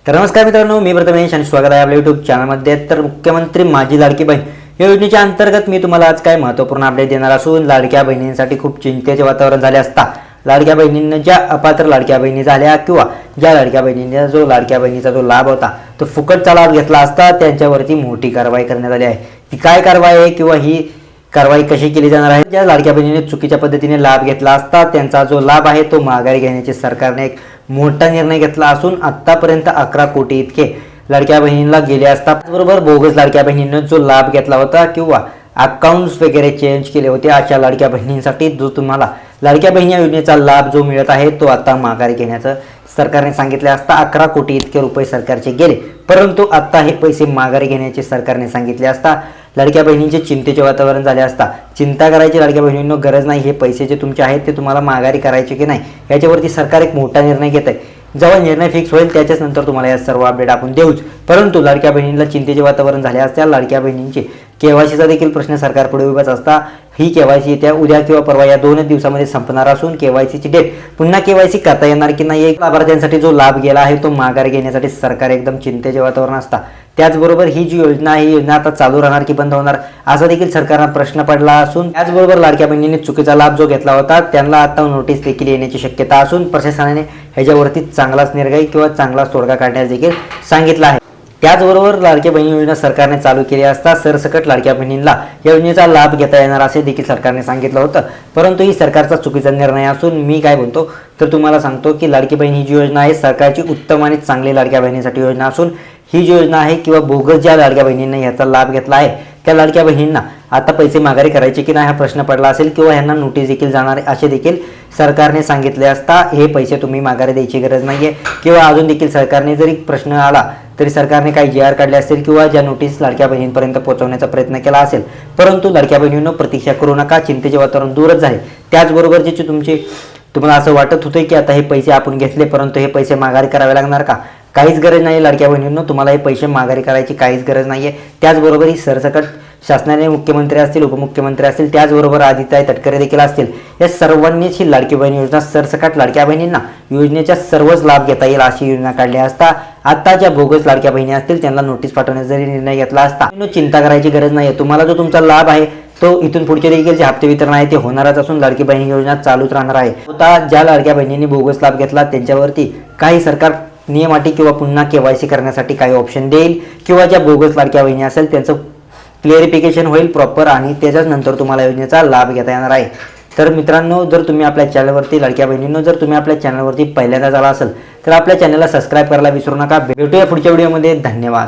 तर नमस्कार मित्रांनो, मी प्रथमेश आणि स्वागत आहे आपल्या यूट्यूब चॅनलमध्ये। तर मुख्यमंत्री माझी लाडकी बहीण या योजनेच्या अंतर्गत मी तुम्हाला आज काय महत्त्वपूर्ण अपडेट देणार असून लाडक्या बहिणींसाठी खूप चिंतेचे वातावरण झाले असता लाडक्या बहिणींना ज्या अपात्र लाडक्या बहिणी झाल्या किंवा ज्या लाडक्या बहिणींना जो लाडक्या बहिणीचा जो लाभ होता तो फुकटचा लाभ घेतला असता त्यांच्यावरती मोठी कारवाई करण्यात आली आहे। ती काय कारवाई आहे किंवा ही कारवाई कशी केली जाणार आहे? ज्या लाडक्या बहिणीने चुकीच्या पद्धतीने लाभ घेतला असता त्यांचा जो लाभ आहे तो माघारी घेण्याचे सरकारने एक मोठा निर्णय घेतला असून आतापर्यंत 11 कोटी इतके लाडक्या बहिणींना गेले असतात। त्याचबरोबर बोगस लाडक्या बहिणींना जो लाभ घेतला होता किंवा अकाउंट्स वगैरे चेंज केले होते अशा लाडक्या बहिणींसाठी जो तुम्हाला लाडक्या बहिणी योजनेचा लाभ जो मिळत आहे तो आता माघारी घेण्याचं सरकारने सांगितले असता 11 कोटी इतके रुपये सरकारचे गेले, परंतु आता हे पैसे माघारी घेण्याचे सरकारने सांगितले असता लाडक्या बहिणींचे चिंतेचे वातावरण झाले असता चिंता करायची लाडक्या बहिणींना गरज नाही। हे पैसे जे तुमचे आहेत ते तुम्हाला माघारी करायचे की नाही याच्यावरती सरकार एक मोठा निर्णय घेत आहे। जेव्हा निर्णय फिक्स होईल त्याच्याच नंतर तुम्हाला या सर्व अपडेट आपण देऊच, परंतु लाडक्या बहिणींना चिंतेचे वातावरण झाले असता लाडक्या बहिणींचे केवायसीचा देखील प्रश्न सरकारपुढे उभाच असता। ही केवायसी येत्या उद्या किंवा परवा या 2 दिवसामध्ये संपणार असून केवायसीची डेट पुन्हा केवायसी करता येणार की नाही लाभार्थ्यांसाठी जो लाभ गेला आहे तो माघारी घेण्यासाठी सरकार एकदम चिंतेचे वातावरण असता। त्याचबरोबर ही जी योजना आहे ही योजना आता चालू राहणार की बंद होणार असा देखील सरकारला प्रश्न पडला असून त्याचबरोबर लाडक्या बहिणींनी चुकीचा लाभ जो घेतला होता त्यांना आता नोटीस देखील येण्याची शक्यता असून प्रशासनाने ह्याच्यावरती चांगलाच निर्णय किंवा चांगलाच तोडगा काढण्यास देखील सांगितलं आहे। त्याचबरोबर लाडक्या बहिणी योजना सरकारने चालू केली असता सरसकट लाडक्या बहिणींना या योजनेचा लाभ घेता येणार असे देखील सरकारने सांगितलं होतं, परंतु ही सरकारचा चुकीचा निर्णय असून मी काय म्हणतो तर तुम्हाला सांगतो की लाडकी बहीण ही जी योजना आहे सरकारची उत्तम आणि चांगली लाडक्या बहिणीसाठी योजना असून ही जी योजना आहे किंवा बोगस ज्या लाडक्या बहिणींना याचा लाभ घेतला आहे त्या लाडक्या बहिणींना आता पैसे माघारी करायचे की नाही हा प्रश्न पडला असेल किंवा यांना नोटीस देखील जाणार असे देखील सरकारने सांगितले असता हे पैसे तुम्ही माघारी द्यायची गरज नाहीये किंवा अजून देखील सरकारने जरी प्रश्न आला तरी सरकारने काही GR काढले असेल किंवा ज्या नोटीस लाडक्या बहिणींपर्यंत पोहोचवण्याचा प्रयत्न केला असेल, परंतु लाडक्या बहिणींनो प्रतीक्षा करू नका, चिंतेचे वातावरण दूरच झाले। त्याचबरोबर जे तुम्हाला असं वाटत होतं की आता हे पैसे आपण घेतले परंतु हे पैसे माघारी करावे लागणार का, काहीच गरज नाही लाडक्या बहिणींनो, तुम्हाला हे पैसे माघारी करायची काहीच गरज नाहीये। त्याचबरोबर ही सरसकट शासनाने मुख्यमंत्री असतील उपमुख्यमंत्री असतील त्याचबरोबर आदित्य तटकरे देखील असतील या सर्वांनीच ही लाडकी बहीण योजना सरसकट लाडक्या बहिणींना योजनेचा सर्वच लाभ घेता येईल अशी योजना काढली असता आता ज्या बोगस लाडक्या बहिणी असतील त्यांना नोटीस पाठवण्याचा जरी निर्णय घेतला असता चिंता करायची गरज नाही। तुम्हाला जो तुमचा लाभ आहे तो इथून पुढचे देखील जे हप्ते वितरण आहे ते होणारच असून लाडकी बहीण योजना चालूच राहणार आहे। आता ज्या लाडक्या बहिणींनी बोगस लाभ घेतला त्यांच्यावरती काही सरकार नियम अटी किंवा पुन्हा केवायसी करण्यासाठी काही ऑप्शन देईल किंवा ज्या बोगस लाडक्या बहिणी असेल त्यांचं क्लिअरिफिकेशन होईल प्रॉपर आणि त्याच्याच नंतर तुम्हाला योजनेचा लाभ घेता येणार आहे। तर मित्रांनो, जर तुम्ही आपल्या चॅनलवरती लाडक्या बहिणींनो जर तुम्ही आपल्या चॅनलवरती पहिल्यांदा झाला असेल तर आपल्या चॅनलला सबस्क्राईब करायला विसरू नका। भेटूया पुढच्या व्हिडिओमध्ये। धन्यवाद।